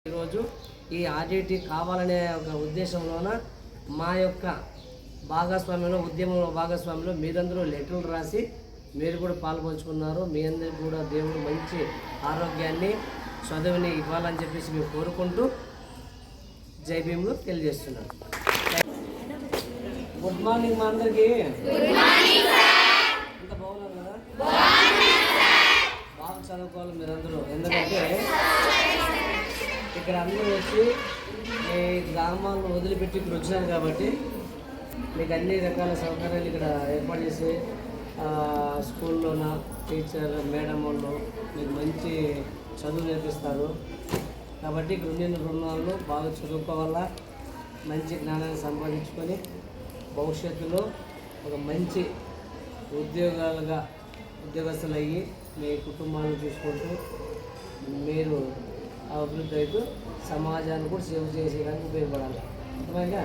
ఈరోజు ఈ ఆర్డిటి కావాలనే ఒక ఉద్దేశంలోన మా యొక్క భాగస్వామ్యంలో ఉద్యమంలో భాగస్వామ్యంలో మీరందరూ లెటర్లు రాసి మీరు కూడా పాల్పంచుకున్నారు. మీ అందరికీ కూడా దేవుడు మంచి ఆరోగ్యాన్ని చదువుని ఇవ్వాలని చెప్పేసి మేము కోరుకుంటూ జై భీములు తెలియజేస్తున్నాను. గుడ్ మార్నింగ్ మా అందరికీ. ఇంత బాగున్నారు కదా, బాగా చదువుకోవాలి మీరందరూ. ఎందుకంటే ఇక్కడ అందరూ వచ్చి ఈ గ్రామాలను వదిలిపెట్టి ఇక్కడ వచ్చినారు కాబట్టి మీకు అన్ని రకాల సౌకర్యాలు ఇక్కడ ఏర్పాటు చేసి స్కూల్లోన టీచర్ మేడం వాళ్ళు మీకు మంచి చదువు నేర్పిస్తారు. కాబట్టి ఇక్కడ ఉండిన రుణాలను బాగా చదువుకోవాలా, మంచి జ్ఞానాన్ని సంపాదించుకొని భవిష్యత్తులో ఒక మంచి ఉద్యోగస్తులు అయ్యి మీ కుటుంబాలను చూసుకుంటూ మీరు అభివృద్ధి అయితే సమాజాన్ని కూడా సేవ చేసేదానికి ఉపయోగపడాలి. అర్థమైందా?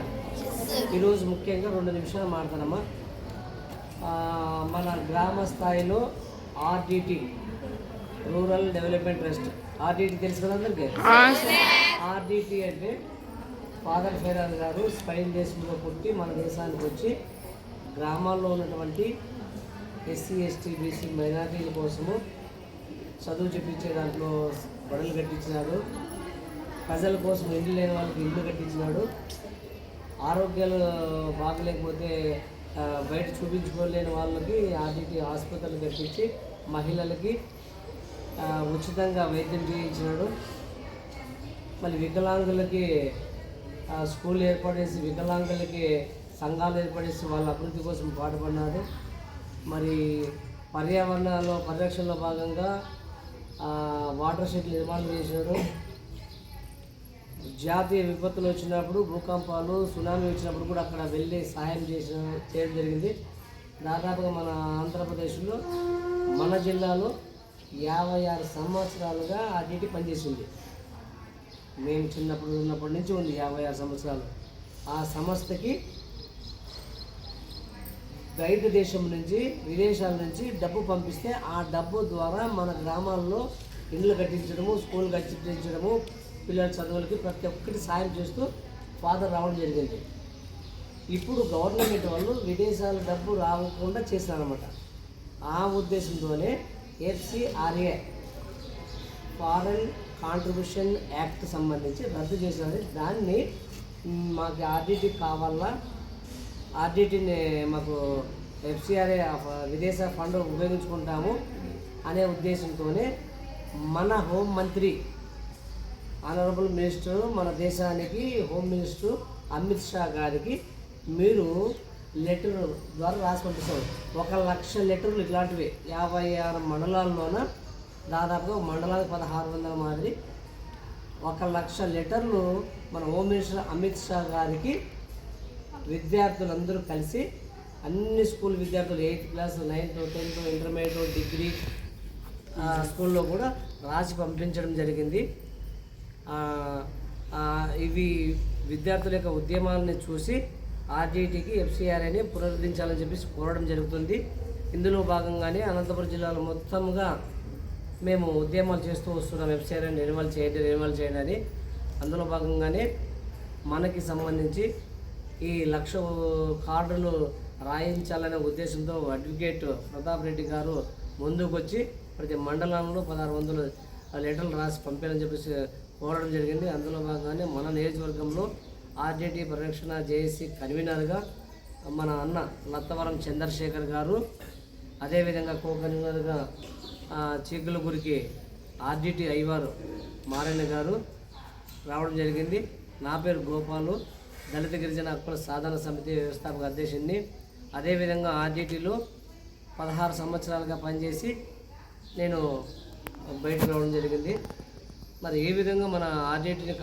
ఈరోజు ముఖ్యంగా 2 నిమిషాలు మాట్లాడతానమ్మా. మన గ్రామ స్థాయిలో RDT rural development trust, RDT తెలుసు కదా అందరికీ. ఆర్డిటి అంటే ఫాదర్ ఫెరాజ్ గారు స్పెయిన్ దేశంలో పుట్టి మన దేశానికి వచ్చి గ్రామాల్లో ఉన్నటువంటి ఎస్సీ ఎస్టీ బీసీ మైనారిటీల కోసము చదువు చెప్పించే దాంట్లో బడులు కట్టించినాడు. ప్రజల కోసం ఇల్లు లేని వాళ్ళకి ఇల్లు కట్టించినాడు. ఆరోగ్యాలు బాగలేకపోతే బయట చూపించుకోలేని వాళ్ళకి ఆర్డిటి ఆసుపత్రులు కట్టించి మహిళలకి ఉచితంగా వైద్యం చేయించినాడు. మళ్ళీ వికలాంగులకి స్కూల్ ఏర్పాటు చేసి వికలాంగులకి సంఘాలు ఏర్పడేసి వాళ్ళ అభివృద్ధి కోసం పాటుపడినాడు. మరి పరిరక్షణలో భాగంగా వాటర్ షెడ్ నిర్మాణం చేసినాడు. జాతీయ విపత్తులు వచ్చినప్పుడు భూకంపాలు సునామీ వచ్చినప్పుడు కూడా అక్కడ వెళ్ళి సహాయం చేయడం జరిగింది. దాదాపుగా మన ఆంధ్రప్రదేశ్లో మన జిల్లాలో 56 సంవత్సరాలుగా ఆర్డిటి పనిచేసింది. మేము చిన్నప్పుడు ఉన్నప్పటి నుంచి ఉంది 56 సంవత్సరాలు. ఆ సంస్థకి బయట దేశం నుంచి విదేశాల నుంచి డబ్బు పంపిస్తే ఆ డబ్బు ద్వారా మన గ్రామాల్లో ఇండ్లు కట్టించడము, స్కూల్ కట్టించడము, పిల్లల చదువులకి ప్రతి ఒక్కటి సాయం చేస్తూ ఫాదర్ రావడం జరిగింది. ఇప్పుడు గవర్నమెంట్ వాళ్ళు విదేశాల డబ్బు రాకుండా చేసినారన్నమాట. ఆ ఉద్దేశంతోనే FCRA ఫారెన్ కాంట్రిబ్యూషన్ యాక్ట్ సంబంధించి రద్దు చేసినది. దాన్ని మాకు ఆర్డిటి కావాలా, ఆర్డిటిని మాకు FCRA విదేశ ఫండ్ ఉపయోగించుకుంటాము అనే ఉద్దేశంతోనే మన హోం మంత్రి ఆనరబుల్ మినిస్టర్, మన దేశానికి హోమ్ మినిస్టర్ అమిత్ షా గారికి మీరు లెటర్ ద్వారా రాసి పంపిస్తారు. 1,00,000 లెటర్లు ఇట్లాంటివి 56 మండలాల్లోన దాదాపుగా మండలానికి 1,600 మాదిరి 1,00,000 లెటర్లు మన హోమ్ మినిస్టర్ అమిత్ షా గారికి విద్యార్థులందరూ కలిసి అన్ని స్కూల్ విద్యార్థులు 8th class 9th 10th intermediate degree స్కూల్లో కూడా రాసి పంపించడం జరిగింది. ఇవి విద్యార్థుల యొక్క ఉద్యమాలని చూసి ఆర్డిటికి FCRAని పునరుద్ధరించాలని చెప్పేసి కోరడం జరుగుతుంది. ఇందులో భాగంగానే అనంతపురం జిల్లాలో మొత్తంగా మేము ఉద్యమాలు చేస్తూ వస్తున్నాం. FCRAని రెన్యువల్ చేయండి అని. అందులో భాగంగానే మనకి సంబంధించి ఈ 1,00,000 కార్డులు రాయించాలనే ఉద్దేశంతో అడ్వకేట్ ప్రతాప్ రెడ్డి గారు ముందుకు వచ్చి ప్రతి మండలంలో 1,600 లెటర్లు రాసి పంపాలని చెప్పేసి కోరడం జరిగింది. అందులో భాగంగానే మన నియోజకవర్గంలో ఆర్డిటి పరిరక్షణ జేఏసీ కన్వీనర్గా మన అన్న లత్తవరం చంద్రశేఖర్ గారు, అదేవిధంగా కో కన్వీనర్గా చీకులగురికి ఆర్డిటి ఐవారు మారణ గారు రావడం జరిగింది. నా పేరు గోపాలు, దళిత గిరిజన హక్కుల సాధన సమితి వ్యవస్థాపక అధ్యక్షుడిని. అదేవిధంగా ఆర్డిటిలో 16 సంవత్సరాలుగా పనిచేసి నేను బయటకు రావడం జరిగింది. మరి ఏ విధంగా మన ఆర్డిటిని